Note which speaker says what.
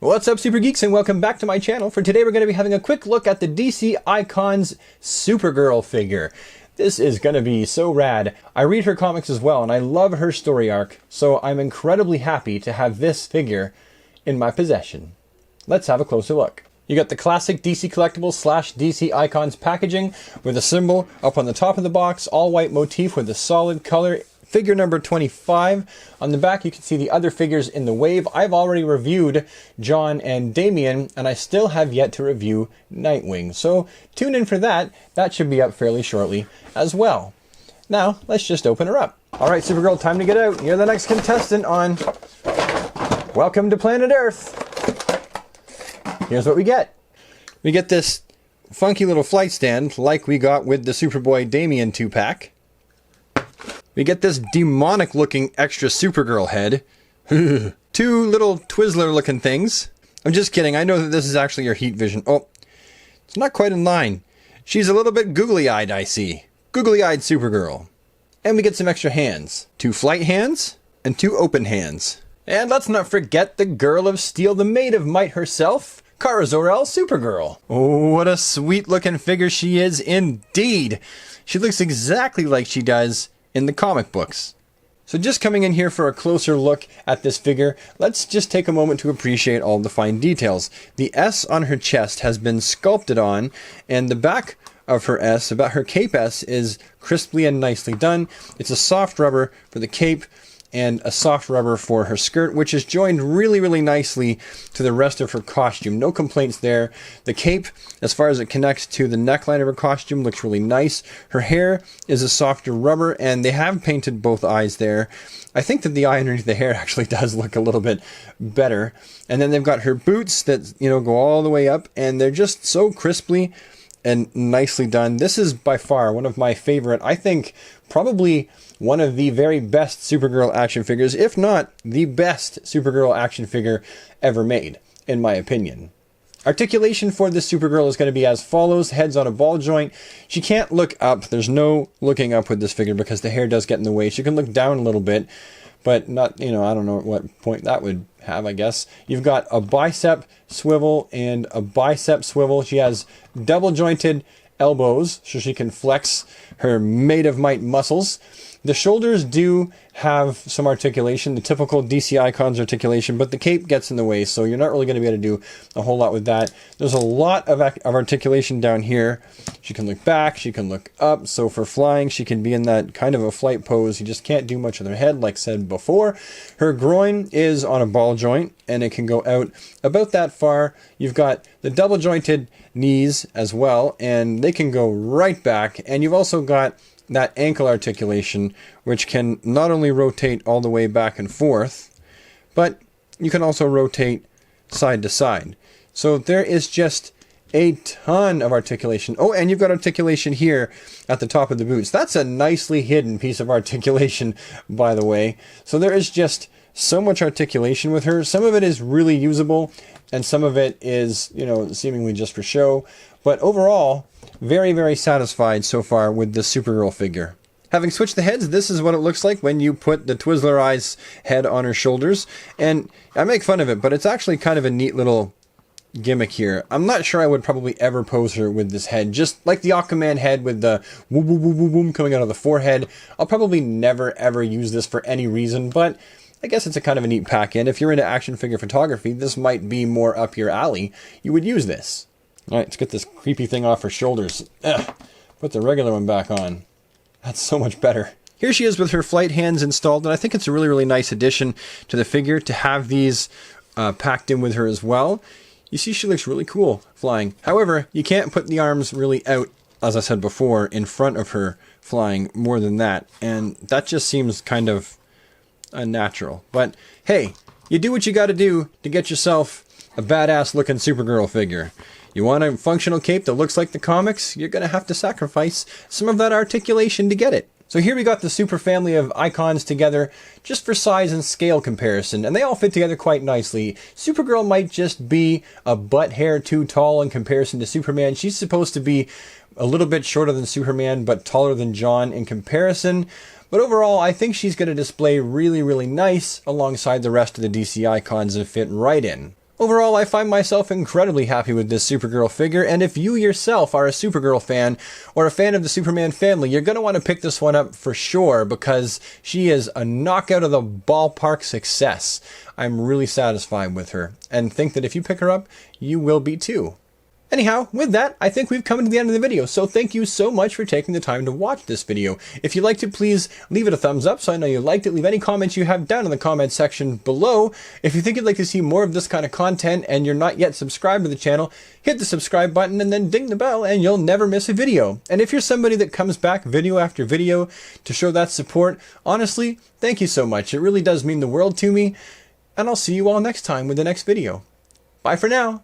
Speaker 1: What's up, Super Geeks, and welcome back to my channel. For today, we're going to be having a quick look at the DC Icons Supergirl figure. This is going to be so rad. I read her comics as well, and I love her story arc, so I'm incredibly happy to have this figure in my possession. Let's have a closer look. You got the classic DC Collectibles / DC Icons packaging with a symbol up on the top of the box, all white motif with a solid color. Figure number 25. On the back, you can see the other figures in the wave. I've already reviewed John and Damian, and I still have yet to review Nightwing. So tune in for that. That should be up fairly shortly as well. Now, let's just open her up. All right, Supergirl, time to get out. You're the next contestant on Welcome to Planet Earth. Here's what we get. We get this funky little flight stand like we got with the Superboy Damian 2-pack. We get this demonic looking extra Supergirl head. Two little Twizzler looking things. I'm just kidding. I know that this is actually your heat vision. Oh, it's not quite in line. She's a little bit googly-eyed, I see. Googly-eyed Supergirl. And we get some extra hands. 2 flight hands and 2 open hands. And let's not forget the Girl of Steel, the Maid of Might herself, zor-el Supergirl. Oh, what a sweet looking figure she is indeed. She looks exactly like she does in the comic books. So just coming in here for a closer look at this figure, let's just take a moment to appreciate all the fine details. The S on her chest has been sculpted on, and the back of her S, about her cape S, is crisply and nicely done. It's a soft rubber for the cape and a soft rubber for her skirt, which is joined really nicely to the rest of her costume. No complaints there. The cape, as far as it connects to the neckline of her costume, looks really nice. Her hair is a softer rubber, and they have painted both eyes there. I think that the eye underneath the hair actually does look a little bit better. And then they've got her boots that, go all the way up, and they're just so crisply and nicely done. This is by far one of my favorite, I think probably one of the very best Supergirl action figures, if not the best Supergirl action figure ever made, in my opinion. Articulation for this Supergirl is going to be as follows. Head's on a ball joint. She can't look up. There's no looking up with this figure because the hair does get in the way. She can look down a little bit, but not, I don't know at what point that would have, I guess. You've got a bicep swivel and a bicep swivel. She has double jointed elbows so she can flex her Maid of Might muscles. The shoulders do have some articulation, the typical DC Icons articulation, but the cape gets in the way, so you're not really going to be able to do a whole lot with that. There's a lot of articulation down here. She can look back, she can look up, so for flying, she can be in that kind of a flight pose. You just can't do much with her head, like said before. Her groin is on a ball joint, and it can go out about that far. You've got the double jointed knees as well, and they can go right back, and you've also got that ankle articulation, which can not only rotate all the way back and forth, but you can also rotate side to side. So there is just a ton of articulation. Oh, and you've got articulation here at the top of the boots. That's a nicely hidden piece of articulation, by the way. So there is just so much articulation with her. Some of it is really usable, and some of it is, seemingly just for show. But overall, very satisfied so far with the Supergirl figure. Having switched the heads, this is what it looks like when you put the Twizzler Eyes head on her shoulders. And I make fun of it, but it's actually kind of a neat little gimmick here. I'm not sure I would probably ever pose her with this head. Just like the Aquaman head with the woo woo woo woo boom coming out of the forehead. I'll probably never ever use this for any reason, but I guess it's a kind of a neat pack-in. If you're into action figure photography, this might be more up your alley. You would use this. Alright, let's get this creepy thing off her shoulders. Ugh. Put the regular one back on. That's so much better. Here she is with her flight hands installed, and I think it's a really nice addition to the figure to have these packed in with her as well. You see she looks really cool flying. However, you can't put the arms really out, as I said before, in front of her flying more than that, and that just seems kind of unnatural. But hey, you do what you gotta do to get yourself a badass looking Supergirl figure. You want a functional cape that looks like the comics? You're going to have to sacrifice some of that articulation to get it. So here we got the super family of icons together just for size and scale comparison, and they all fit together quite nicely. Supergirl might just be a butt hair too tall in comparison to Superman. She's supposed to be a little bit shorter than Superman, but taller than John in comparison. But overall, I think she's going to display really nice alongside the rest of the DC icons and fit right in. Overall, I find myself incredibly happy with this Supergirl figure, and if you yourself are a Supergirl fan or a fan of the Superman family, you're going to want to pick this one up for sure because she is a knockout of the ballpark success. I'm really satisfied with her and think that if you pick her up, you will be too. Anyhow, with that, I think we've come to the end of the video, so thank you so much for taking the time to watch this video. If you liked it, please leave it a thumbs up so I know you liked it. Leave any comments you have down in the comment section below. If you think you'd like to see more of this kind of content and you're not yet subscribed to the channel, hit the subscribe button and then ding the bell and you'll never miss a video. And if you're somebody that comes back video after video to show that support, honestly, thank you so much. It really does mean the world to me, and I'll see you all next time with the next video. Bye for now.